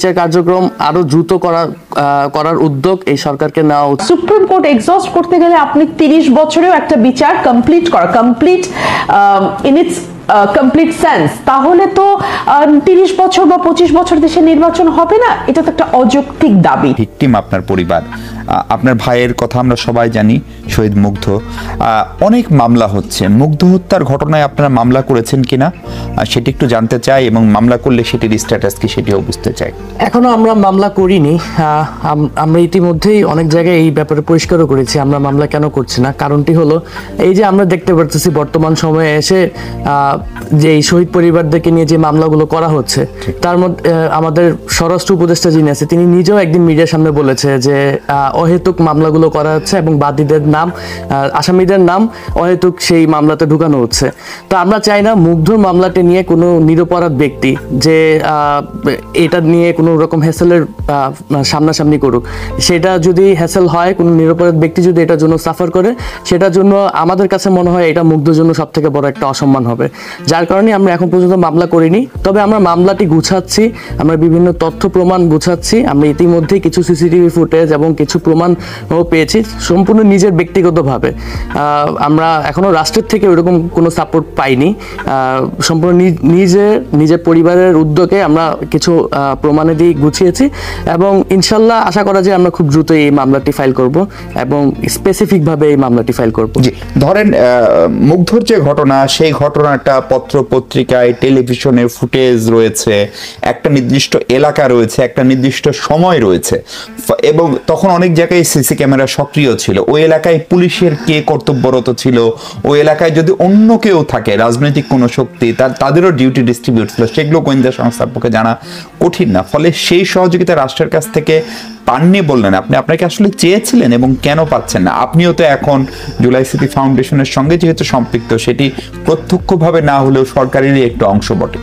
বিচার কার্যক্রম আরো দ্রুত করার উদ্যোগ এই সরকারকে নেওয়া উচিত। সুপ্রিম কোর্ট এক্সস্ট করতে গেলে আপনি 30 বছরেও একটা বিচার complete in it's complete sense, তাহলে তো 30 বছর বা 25 বছর দেশে নির্বাচন হবে না। এটা তো একটা অযৌক্তিক দাবি। ভিকটিম আপনার পরিবার, আপনার ভাইয়ের কথা আমরা সবাই জানি, শহীদ মুগ্ধ। অনেক মামলা হচ্ছে, মুগ্ধ হত্যার ঘটনায় আপনারা মামলা করেছেন কিনা সেটি একটু জানতে চাই, এবং মামলা করলে সেটির স্ট্যাটাস কি সেটিও বুঝতে চাই। এখনো আমরা মামলা করিনি। আমরা ইতিমধ্যেই অনেক জায়গায় এই ব্যাপারে পরিষ্কারও করেছি আমরা মামলা কেন করছি না। কারণটি হলো এই যে আমরা দেখতে পারতেছি বর্তমান সময়ে এসে যে এই শহীদ পরিবারদেরকে নিয়ে যে মামলাগুলো করা হচ্ছে, তার মধ্যে আমাদের স্বরাষ্ট্র উপদেষ্টা যিনি আছে তিনি নিজেও একদিন মিডিয়ার সামনে বলেছে যে অহেতুক মামলাগুলো করা হচ্ছে এবং বাদীদের নাম, আসামিদের নাম অহেতুক সেই মামলাতে ঢুকানো হচ্ছে। তো আমরা চাই না মুগ্ধর মামলাটি নিয়ে কোনো নিরপরাধ ব্যক্তি যে এটা নিয়ে কোনো রকম হ্যাসেলের সামনাসামনি করুক। সেটা যদি হ্যাসেল হয়, কোনো নিরপরাধ ব্যক্তি যদি এটার জন্য সাফার করে, সেটার জন্য আমাদের কাছে মনে হয় এটা মুগ্ধর জন্য সব থেকে বড় একটা অসম্মান হবে। যার কারণে আমরা এখন পর্যন্ত মামলা করিনি। তবে আমরা মামলাটি গুছাচ্ছি, আমরা বিভিন্ন তথ্য প্রমাণ গুছাচ্ছি। আমরা ইতিমধ্যেই কিছু সিসিটিভি ফুটেজ এবং কিছু প্রমাণও পেয়েছি সম্পূর্ণ নিজের ব্যক্তিগতভাবে। আমরা এখনো রাষ্ট্রের থেকে ওইরকম কোনো সাপোর্ট পাইনি। সম্পূর্ণ নিজের পরিবারের উদ্যোগে আমরা কিছু প্রমাণাদি গুছিয়েছি এবং ইনশাল্লাহ আশা করা যায় আমরা খুব দ্রুত এই মামলাটি ফাইল করব এবং স্পেসিফিকভাবে এই মামলাটি ফাইল করব। জি, ধরেন মুগ্ধর যে ঘটনা, সেই ঘটনাটা পত্র পত্রিকায় টেলিভিশনে ফুটেজ রয়েছে, একটা নির্দিষ্ট এলাকা রয়েছে, একটা নির্দিষ্ট সময় রয়েছে, এবং তখন অনেক জায়গায় সিসি ক্যামেরা সক্রিয় ছিল। ওই এলাকায় পুলিশের কে কর্তব্যরত ছিল, ওই এলাকায় যদি অন্য কেউ থাকে, রাজনৈতিক কোনো শক্তি, তাদেরও ডিউটি ডিস্ট্রিবিউট ছিল, সেগুলো গোয়েন্দা সংস্থার পক্ষে জানা কঠিন না। ফলে সেই সহযোগিতা রাষ্ট্রের কাছ থেকে পাননি বললেন আপনি, আপনাকে আসলে চেয়েছিলেন এবং কেন পাচ্ছেন না? আপনিও তো এখন জুলাই স্মৃতি ফাউন্ডেশনের সঙ্গে যেহেতু সম্পৃক্ত, সেটি প্রত্যক্ষভাবে না হলেও সরকারেরই একটা অংশ বটে।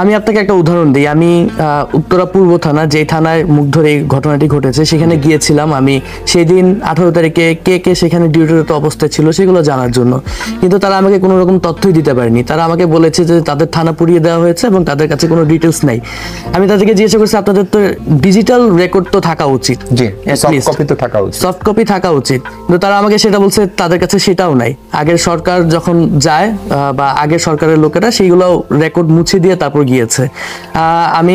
আমি আপনাকে একটা উদাহরণ দিই। আমি উত্তরা পূর্ব থানা, যে থানায় মুগ্ধর এই ঘটনাটি ঘটেছে, সেখানে গিয়েছিলাম আমি সেই দিন 18 তারিখে কে সেখানে ডিউটিরত অবস্থায় ছিল সেগুলো জানার জন্য। কিন্তু তারা আমাকে কোনো রকম তথ্যই দিতে পারেনি। তারা আমাকে বলেছে যে তাদের থানা পুড়িয়ে দেওয়া হয়েছে এবং তাদের কাছে কোনো ডিটেলস নাই। আমি তাদেরকে জিজ্ঞাসা করছি আপনাদের তো ডিজিটাল রেকর্ড তো থাকা উচিত, সফট কপি থাকা উচিত, কিন্তু তারা আমাকে সেটা বলছে তাদের কাছে সেটাও নাই। আগের সরকার যখন যায় বা আগের সরকারের লোকেরা সেইগুলো রেকর্ড মুছে দিয়ে তারপর গিয়েছে। আমি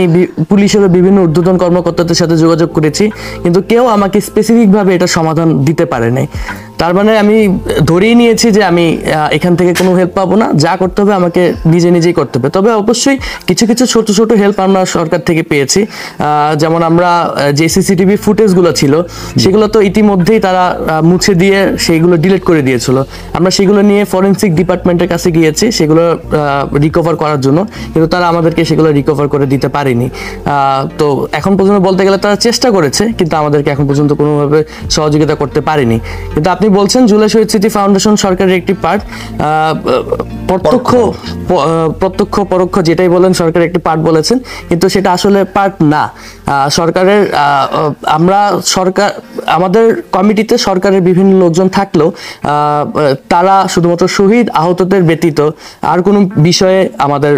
পুলিশের বিভিন্ন ঊর্ধ্বতন কর্মকর্তাদের সাথে যোগাযোগ করেছি, কিন্তু কেউ আমাকে স্পেসিফিক ভাবে এটা সমাধান দিতে পারে নাই। তার মানে আমি ধরেই নিয়েছি যে আমি এখান থেকে কোনো হেল্প পাবো না, যা করতে হবে আমাকে নিজেই করতে হবে। তবে অবশ্যই কিছু ছোট হেল্প আমরা সরকার থেকে পেয়েছি। যেমন আমরা যে সিসিটিভি ফুটেজগুলো ছিল সেগুলো তো ইতিমধ্যেই তারা মুছে দিয়ে সেইগুলো ডিলিট করে দিয়েছিল। আমরা সেগুলো নিয়ে ফরেনসিক ডিপার্টমেন্টের কাছে গিয়েছি সেগুলো রিকভার করার জন্য, কিন্তু তারা আমাদেরকে সেগুলো রিকভার করে দিতে পারেনি। তো এখন পর্যন্ত বলতে গেলে তারা চেষ্টা করেছে, কিন্তু আমাদেরকে এখন পর্যন্ত কোনোভাবে সহযোগিতা করতে পারেনি। কিন্তু আপনি বলছেন জুলাই শহীদ স্মৃতি ফাউন্ডেশন সরকারের একটি পার্ট, প্রত্যক্ষ পরোক্ষ যেটাই বলেন সরকারের একটি পার্ট বলেছেন, কিন্তু সেটা আসলে পার্ট না সরকারের। আমাদের কমিটিতে সরকারের বিভিন্ন লোকজন থাকলেও তারা শুধুমাত্র শহীদ আহতদের ব্যতীত আর কোনো বিষয়ে আমাদের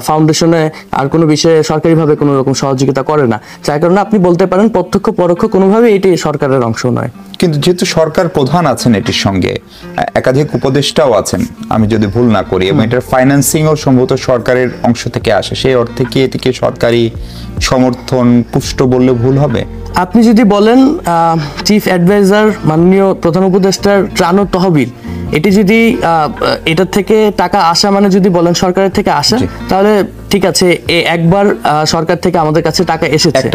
ফাউন্ডেশনে আর কোনো বিষয়ে সরকারিভাবে কোনো রকম সহযোগিতা করে না। যার কারণে আপনি বলতে পারেন প্রত্যক্ষ পরোক্ষ কোনোভাবে এটি সরকারের অংশ নয়। কিন্তু যেহেতু সরকার প্রধান আছেন, এটির সঙ্গে একাধিক উপদেষ্টাও আছেন আমি যদি ভুল না করি, এবং এটার ফাইন্যান্সিংও সম্ভবত সরকারের অংশ থেকে আসে, সেই অর্থে কি এটিকে সরকারি সমর্থন পুষ্ট বললে ভুল হবে? আপনি যদি বলেন চিফ অ্যাডভাইজার মাননীয় প্রধান উপদেষ্টার ত্রাণ তহবিল, এটি যদি এটার থেকে টাকা আসা মানে যদি বলেন সরকারের থেকে আসা, তাহলে ঠিক আছে, একবার সরকার থেকে আমাদের কাছে টাকা এসেছে,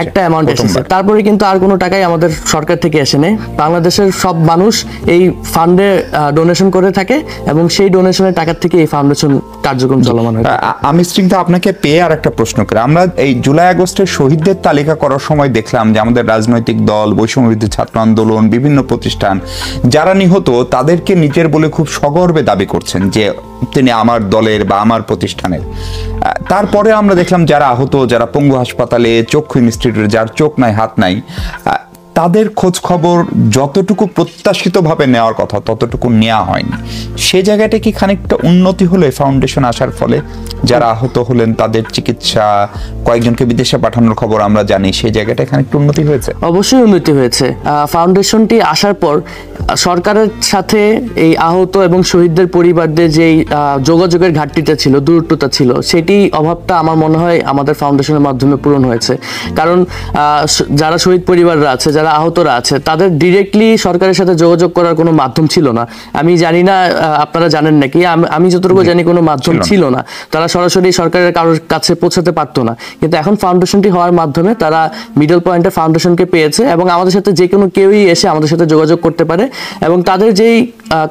একটা অ্যামাউন্ট এসেছে, তারপরে কিন্তু আর কোনো টাকাই আমাদের সরকার থেকে এসে নেই। বাংলাদেশের সব মানুষ এই ফান্ডে ডোনেশন করে থাকে এবং সেই ডোনেশনের টাকা থেকে এই ফাউন্ডেশন কার্যক্রম চলমান হয়। আমি স্ট্রিংটা আপনাকে পেয়ে আর একটা প্রশ্ন করি। আমরা এই জুলাই আগস্টের শহীদদের তালিকা করার সময় দেখলাম যে আমাদের রাজনৈতিক দল, বৈষম্যবিরোধী ছাত্র আন্দোলন, বিভিন্ন প্রতিষ্ঠান যারা নিহত তাদেরকে নিজের বলে খুব সগর্বে দাবি করছেন যে তিনি আমার দলের বা আমার প্রতিষ্ঠানের। তারপরে আমরা দেখলাম যারা আহত, যারা পঙ্গু হাসপাতালে, চক্ষু ইনস্টিটিউটে যার চোখ নাই হাত নাই, তাদের খোঁজ খবর যতটুকু প্রত্যাশিতভাবে নেওয়ার কথা ততটুকু নেওয়া হয়নি। সে জায়গাটা কি খানিকটা উন্নতি হলো ফাউন্ডেশন আসার ফলে? যারা আহত হলেন তাদের চিকিৎসা, কয়েকজনকে বিদেশে পাঠানোর খবর আমরা জানি, সেই জায়গাটা খানিকটা উন্নতি হয়েছে? অবশ্যই উন্নতি হয়েছে। ফাউন্ডেশনটি আসার পর সরকারের সাথে এই আহত এবং শহীদদের পরিবারদের যেই যোগাযোগের ঘাটতিটা ছিল, দূরত্বতা ছিল, সেটি অভাবটা আমার মনে হয় আমাদের ফাউন্ডেশনের মাধ্যমে পূরণ হয়েছে। কারণ যারা শহীদ পরিবাররা আছে, যারা আহতরা আছে, তাদের ডিরেক্টলি সরকারের সাথে যোগাযোগ করার কোনো মাধ্যম ছিল না। আমি জানি না আপনারা জানেন নাকি, আমি যতটুকু জানি কোনো মাধ্যম ছিল না। তারা সরাসরি সরকারের কারোর কাছে পৌঁছাতে পারতো না। কিন্তু এখন ফাউন্ডেশনটি হওয়ার মাধ্যমে তারা মিডল পয়েন্টে ফাউন্ডেশনকে পেয়েছে এবং আমাদের সাথে যে কোনো কেউই এসে আমাদের সাথে যোগাযোগ করতে পারে এবং তাদের যেই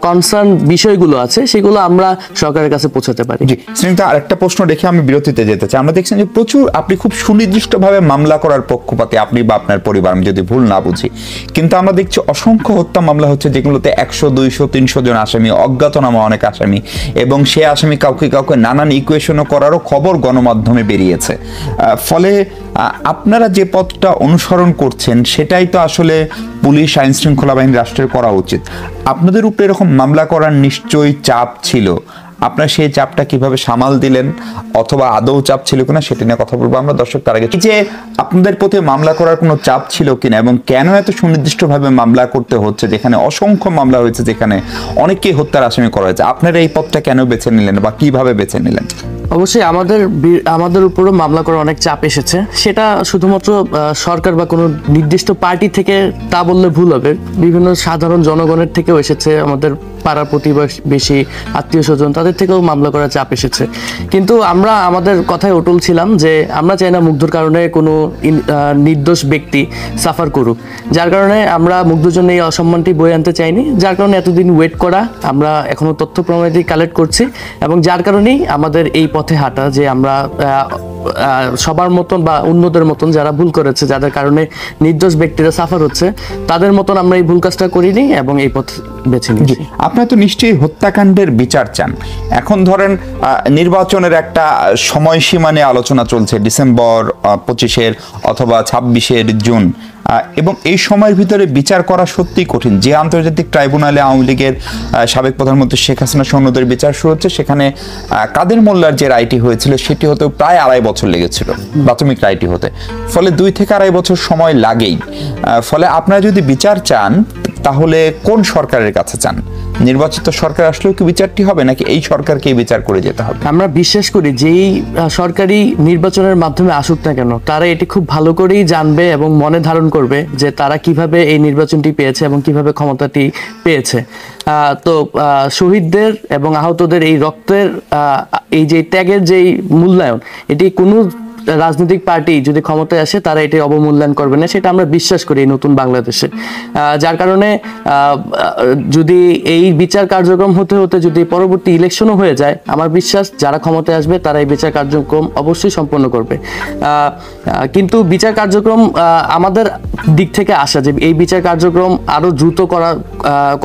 কনসার্ন বিষয়গুলো আছে সেগুলো আমরা সরকারের কাছে পৌঁছাতে পারি। জি স্নিগ্ধা, আরেকটা প্রশ্ন রেখে আমি বিরতিতে যেতে চাই। আমরা দেখছেন যে প্রচুর, আপনি খুব সুনির্দিষ্টভাবে মামলা করার পক্ষপাতে, আপনি বা আপনার পরিবার, আমি যদি ভুল না বুঝি, কিন্তু আমরা দেখছি অসংখ্য হত্যা মামলা হচ্ছে যেগুলোতে 100, 200, 300 জন আসামি, অজ্ঞাতনামা অনেক আসামি, এবং সে আসামি কাউকে কাউকে নানান ইকুয়েশনও করারও খবর গণমাধ্যমে বেরিয়েছে। ফলে আপনারা যে পথটা অনুসরণ করছেন সেটাই তো আসলে পুলিশ, আইন শৃঙ্খলা বাহিনী, রাষ্ট্রের করা উচিত। আপনাদের উপরে এরকম মামলা করার নিশ্চয়ই চাপ ছিল, আপনার সেই চাপটা কিভাবে সামাল দিলেন, অথবা আদৌ চাপ ছিল কিনা সেটা নিয়ে কথা বলবো আমরা। দর্শক, তার আগে যে আপনাদের প্রতি মামলা করার কোনো চাপ ছিল কিনা এবং কেন এত সুনির্দিষ্টভাবে মামলা করতে হচ্ছে, যেখানে অসংখ্য মামলা হয়েছে, যেখানে অনেকেই হত্যার আসামি করা হয়েছে, আপনারা এই পথটা কেন বেছে নিলেন বা কিভাবে বেছে নিলেন? অবশ্যই আমাদের উপরও মামলা করার অনেক চাপ এসেছে। সেটা শুধুমাত্র সরকার বা কোনো নির্দিষ্ট পার্টি থেকে তা বললে ভুল হবে, বিভিন্ন সাধারণ জনগণের থেকেও এসেছে, আমাদের পাড়া প্রতিবেশী, আত্মীয় স্বজন, তাদের থেকেও মামলা করার চাপ এসেছে। কিন্তু আমরা আমাদের কথায় অটল ছিলাম যে আমরা চাই না মুগ্ধর কারণে কোনো নির্দোষ ব্যক্তি সাফার করুক, যার কারণে আমরা মুগ্ধর জন্য এই অসম্মানটি বয়ে আনতে চাইনি, যার কারণে এতদিন ওয়েট করা, আমরা এখনো তথ্য প্রমাণাদি কালেক্ট করছি এবং যার কারণেই আমাদের এই পথে হাঁটা যে আমরা সবার মতন বা অন্যদের মতন যারা ভুল করেছে, যাদের কারণে নির্দোষ ব্যক্তিরা সাফার হচ্ছে, তাদের মতন আমরা এই ভুল কাজটা করিনি এবং এই পথ বেছে নিয়েছি। আপনারা তো নিশ্চয়ই হত্যাকাণ্ডের বিচার চান। এখন ধরেন নির্বাচনের একটা সময়সীমা নিয়ে আলোচনা চলছে, ডিসেম্বর 25 অথবা 26 জুন, এবং এই সময়ের ভিতরে বিচার করা সত্যিই কঠিন। যে আন্তর্জাতিক ট্রাইব্যুনালে আওয়ামী লীগের সাবেক প্রধানমন্ত্রী শেখ হাসিনা সৈন্যদের বিচার শুরু হচ্ছে, সেখানে কাদের মোল্লার যে রায়টি হয়েছিল সেটি হতে প্রায় 2.5 বছর লেগেছিল, প্রাথমিক রায়টি হতে। ফলে 2 থেকে 2.5 বছর সময় লাগেই। ফলে আপনারা যদি বিচার চান তাহলে কোন সরকারের কাছে চান? নির্বাচিত সরকার আসলেও কি বিচারটি হবে, নাকি এই সরকারকে বিচার করে যেতে হবে? আমরা বিশ্বাস করি যেই সরকারি নির্বাচনের মাধ্যমে আসুক না কেন, তারা এটি খুব ভালো করেই জানবে এবং মনে ধারণ করবে যে তারা কিভাবে এই নির্বাচনটি পেয়েছে এবং কিভাবে ক্ষমতাটি পেয়েছে। তো শহীদদের এবং আহতদের এই রক্তের এই যে ত্যাগের যেই মূল্যায়ন, এটি কোনো রাজনৈতিক পার্টি যদি ক্ষমতায় আসে তারা এটি অবমূল্যায়ন করবে না, সেটা আমরা বিশ্বাস করি এই নতুন বাংলাদেশে। যার কারণে যদি এই বিচার কার্যক্রম হতে হতে যদি পরবর্তী ইলেকশনও হয়ে যায়, আমার বিশ্বাস যারা ক্ষমতায় আসবে তারা এই বিচার কার্যক্রম অবশ্যই সম্পন্ন করবে। কিন্তু বিচার কার্যক্রম আমাদের দিক থেকে আসা যে এই বিচার কার্যক্রম আরো দ্রুত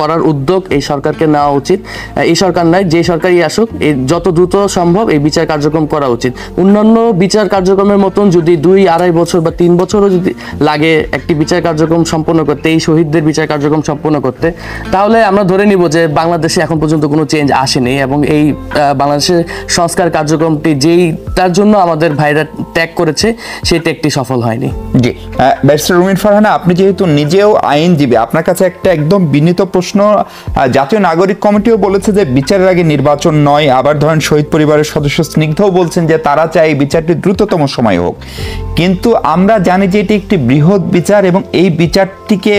করার উদ্যোগ এই সরকারকে নেওয়া উচিত। এই সরকার নয়, যে সরকারই আসুক, যত দ্রুত সম্ভব এই বিচার কার্যক্রম করা উচিত। অন্যান্য বিচার কার্যক্রমের মতন যদি 2-2.5 বছর বা 3 বছরও যদি লাগে একটি বিচার কার্যক্রম সম্পন্ন করতে, এই শহীদদের বিচার কার্যক্রম সম্পন্ন করতে, তাহলে আমরা ধরে নিব যে বাংলাদেশে এখন পর্যন্ত কোনো চেঞ্জ আসেনি এবং এই বাংলাদেশের সংস্কার কার্যক্রমটি তার জন্য আমাদের ভাইরা ত্যাগ করেছে সেই ত্যাগটি সফল হয়নি। জি, ব্যারিস্টার রুমিন ফারহানা, আপনি যেহেতু নিজেও আইনজীবী, আপনার কাছে একটা একদম বিনীত প্রশ্ন। জাতীয় নাগরিক কমিটিও বলেছে যে বিচারের আগে নির্বাচন নয়, আবার ধরেন শহীদ পরিবারের সদস্য স্নিগ্ধও বলছেন যে তারা চায় বিচারটি দ্রুততম সময় হোক, কিন্তু আমরা জানি যে এটি একটি বৃহৎ বিচার এবং এই বিচারটিকে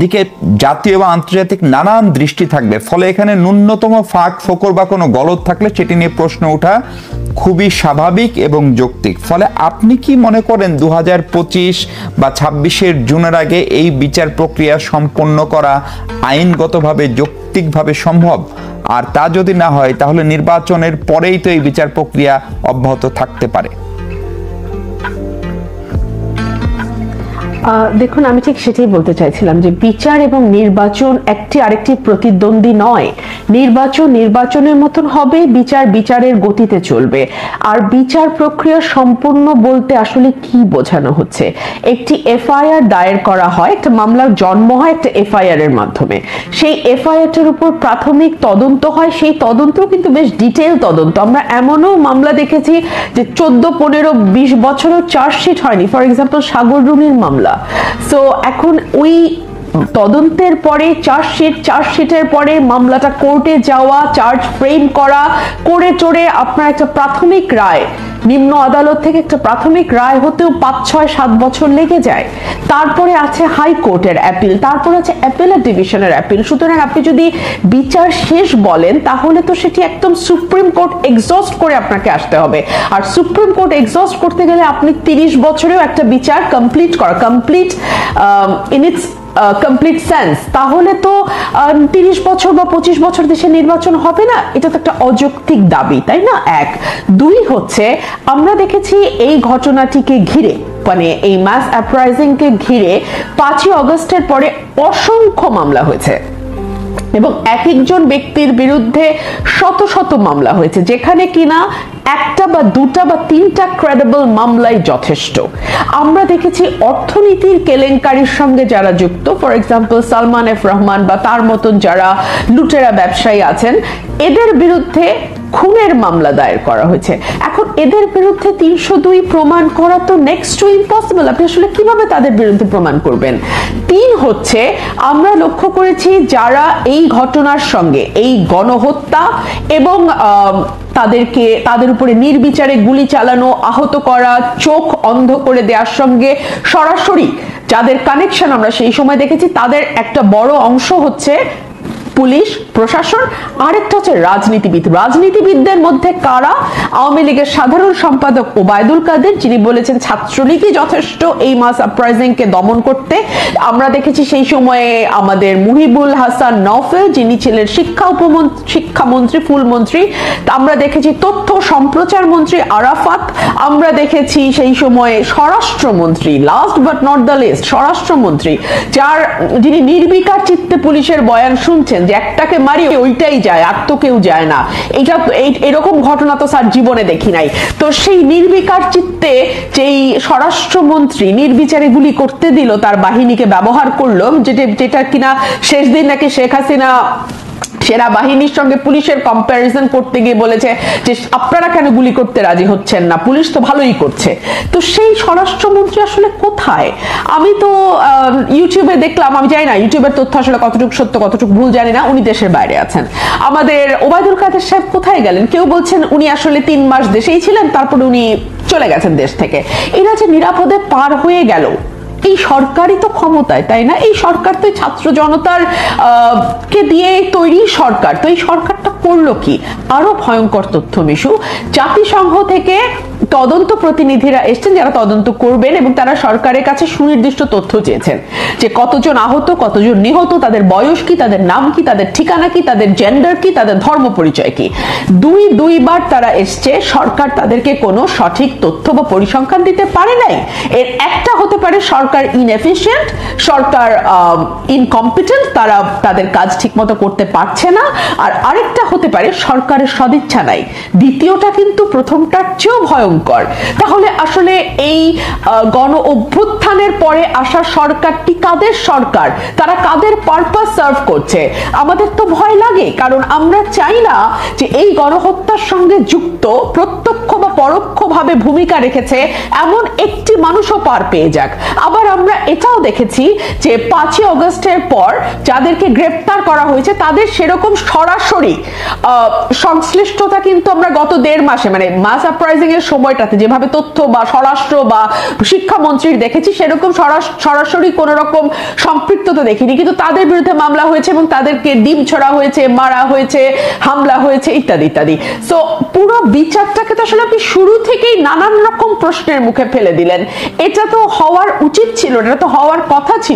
দিকে জাতীয় এবং আন্তর্জাতিক নানান দৃষ্টি থাকবে। ফলে এখানে ন্যূনতম ফাঁক ফোকর বা কোনো গলদ থাকলে সেটি নিয়ে প্রশ্ন ওঠা খুবই স্বাভাবিক এবং যৌক্তিক। ফলে আপনি কি মনে করেন 2025 বা 26 জুনের আগে এই বিচার প্রক্রিয়া সম্পন্ন করা আইনগতভাবে যৌক্তিকভাবে সম্ভব? আর তা যদি না হয় তাহলে নির্বাচনের পরেই তো এই বিচার প্রক্রিয়া অব্যাহত থাকতে পারে। দেখুন, আমি ঠিক সেটাই বলতে চাইছিলাম যে বিচার এবং নির্বাচন একটি আরেকটি প্রতিদ্বন্দ্বী নয়। নির্বাচন নির্বাচনের মতন হবে, বিচার বিচারের গতিতে চলবে। আর বিচার প্রক্রিয়া সম্পূর্ণ বলতে আসলে কি বোঝানো হচ্ছে? একটি এফআইআর দায়ের করা হয়, একটা মামলার জন্ম হয় একটা এফআইআর এর মাধ্যমে। সেই এফআইআরটার উপর প্রাথমিক তদন্ত হয়, সেই তদন্ত কিন্তু বেশ ডিটেইল তদন্ত। আমরা এমনও মামলা দেখেছি যে 14, 15, 20 বছরও চার্জশিট হয়নি। ফর এক্সাম্পল সাগর রুনির মামলা। সো এখন ওই তদন্তের পরে চার্জশিটের পরে মামলাটা কোর্টে যাওয়া, চার্জ ফ্রেম করা, করে চড়ে আপনার একটা প্রাথমিক রায়, নিম্ন আদালত থেকে একটা প্রাথমিক রায় হতেও 5, 6, 7 বছর লেগে যায়। তারপরে আছে হাইকোর্টের অ্যাপিল, তারপর আছে অ্যাপিলেট ডিভিশনের অ্যাপিল। সুতরাং আপনি যদি বিচার শেষ বলেন তাহলে তো সেটি একদম সুপ্রিম কোর্ট এক্সস্ট করে আপনাকে আসতে হবে। আর সুপ্রিম কোর্ট এক্সস্ট করতে গেলে আপনি 30 বছরেও একটা বিচার complete in it's complete sense, তাহলে তো 30 বছর বা 25 বছর দেশে নির্বাচন হবে না। এটা তো একটা অযৌক্তিক দাবি, তাই না? 1, 2 হচ্ছে আমরা দেখেছি এই ঘটনাটিকে ঘিরে, মানে এই মাস অ্যাপ্রাইজিং কে ঘিরে 5ই অগস্টের পরে অসংখ্য মামলা হয়েছে এবং এক একজন ব্যক্তির বিরুদ্ধে শত শত মামলা হয়েছে, যেখানে কিনা একটা বা দুটা বা তিনটা ক্রেডিবল মামলাই যথেষ্ট। আমরা দেখেছি অর্থনীতির কেলেঙ্কারির সঙ্গে যারা যুক্ত, for example Salman F Rahman বা তার মতন যারা লুটেরা ব্যবসায়ী আছেন, এদের বিরুদ্ধে খুনের মামলা দায়ের করা হয়েছে। এখন এদের বিরুদ্ধে 302 প্রমাণ করা তো নেক্সট টু ইম্পসিবল। আপনি আসলে কিভাবে তাদের বিরুদ্ধে প্রমাণ করবেন? 3 হচ্ছে আমরা লক্ষ্য করেছি যারা এই ঘটনার সঙ্গে, এই গণহত্যা এবং তাদের উপরে নির্বিচারে গুলি চালানো, আহত করা, চোখ অন্ধ করে দেওয়ার সঙ্গে সরাসরি যাদের কানেকশন আমরা সেই সময় দেখেছি, তাদের একটা বড় অংশ হচ্ছে পুলিশ প্রশাসন, আরেকটা হচ্ছে রাজনীতিবিদদের মধ্যে কারা? আওয়ামী লীগের সাধারণ সম্পাদক ওবায়দুল কাদের, যিনি বলেছেন ছাত্রলীগই যথেষ্ট এই মাস আপরাইজিং কে দমন করতে। আমরা দেখেছি সেই সময়ে আমাদের মুহিবুল হাসান নওফেল, যিনি ছিলেন শিক্ষামন্ত্রী ফুলমন্ত্রী। আমরা দেখেছি তথ্য সম্প্রচার মন্ত্রী আরাফাত। আমরা দেখেছি সেই সময়ে স্বরাষ্ট্রমন্ত্রী, last but not the least, স্বরাষ্ট্রমন্ত্রী যিনি নির্বিকার চিত্তে পুলিশের বয়ান শুনছেন যে একটাকে মারি ওইটাই যায়, আর তো কেউ যায় না। এরকম ঘটনা তো স্যার জীবনে দেখি নাই। তো সেই নির্বিকার চিত্তে যেই স্বরাষ্ট্রমন্ত্রী নির্বিচারে গুলি করতে দিল, তার বাহিনীকে ব্যবহার করলো, যেটা কিনা শেষ দিন নাকি শেখ হাসিনা সেনাবাহিনীর সঙ্গে পুলিশের কম্প্যারিজন করতে গিয়ে বলেছে যে আপনারা কেন গুলি করতে রাজি হচ্ছেন না, পুলিশ তো ভালোই করছে। তো সেই স্বরাষ্ট্রমন্ত্রী আসলে কোথায়? আমি তো ইউটিউবে দেখলাম, আমি জানি না ইউটিউবের তথ্য আসলে কতটুকু সত্য কতটুকু ভুল জানি না, উনি দেশের বাইরে আছেন। আমাদের ওবায়দুল কাদের সাহেব কোথায় গেলেন? কেউ বলছেন উনি আসলে 3 মাস দেশেই ছিলেন, তারপরে উনি চলে গেছেন দেশ থেকে। এরা যে নিরাপদে পার হয়ে গেল, এই সরকারই তো ক্ষমতায়, তাই না? এই সরকার তো ছাত্র জনতার কে দিয়ে তৈরি সরকার। তো এই সরকারটা করলো কি? আরো ভয়ঙ্কর তথ্য মিশু, জাতিসংঘ থেকে তদন্ত প্রতিনিধিরা এসেছেন যারা তদন্ত করবেন এবং তারা সরকারের কাছে সুনির্দিষ্ট তথ্য চেয়েছেন যে কতজন আহত, কতজন নিহত, তাদের বয়স কি, তাদের নাম কি, তাদের ঠিকানা কি, তাদের জেন্ডার কি, তাদের ধর্ম পরিচয় কি। দুইবার তারা এসছে, সরকার তাদেরকে কোনো সঠিক তথ্য বা পরিসংখ্যান দিতে পারে নাই। এর একটা হতে পারে সরকার ইনএফিশিয়েন্ট, সরকার ইনকম্পিটেন্ট, তারা তাদের কাজ ঠিকমতো করতে পারছে না। আর আরেকটা হতে পারে সরকারের সদিচ্ছা নাই। দ্বিতীয়টা কিন্তু প্রথমটার চেয়েও ভয়ঙ্কর। তাহলে আসলে এই গণ অভ্যুত্থানের পরে আসা সরকারটি কাদের সরকার? তারা কাদের পারপাস সার্ভ করছে? আমাদের তো ভয় লাগে, কারণ আমরা চাই না যে এই গণহত্যার সঙ্গে যুক্ত, প্রত্যক্ষ বা পরোক্ষভাবে ভূমিকা রেখেছে এমন একটি মানুষও পার পেয়ে যাক। আবার আমরা এটাও দেখেছি যে 5ই অগস্টের পর যাদেরকে গ্রেপ্তার করা হয়েছে তাদের সেরকম সরাসরি সংশ্লিষ্টতা কিন্তু আমরা গত 1.5 মাসে, মানে মাস আপরাইজিং এর সময়টাতে যেভাবে তথ্য বা স্বরাষ্ট্র বা শিক্ষামন্ত্রীর দেখেছি, সেরকম সরাসরি কোন রকম সম্পৃক্ততা দেখিনি। কিন্তু তাদের বিরুদ্ধে মামলা হয়েছে এবং তাদেরকে ডিম ছড়া হয়েছে, মারা হয়েছে, হামলা হয়েছে, ইত্যাদি ইত্যাদি। সো পুরো বিচারটাকে তো আসলে আপনি শুরু থেকেই নানান রকম প্রশ্নের মুখে ফেলে দিলেন। এটা তো হওয়ার উচিত ছিল, এটা তো হওয়ার কথা ছিল।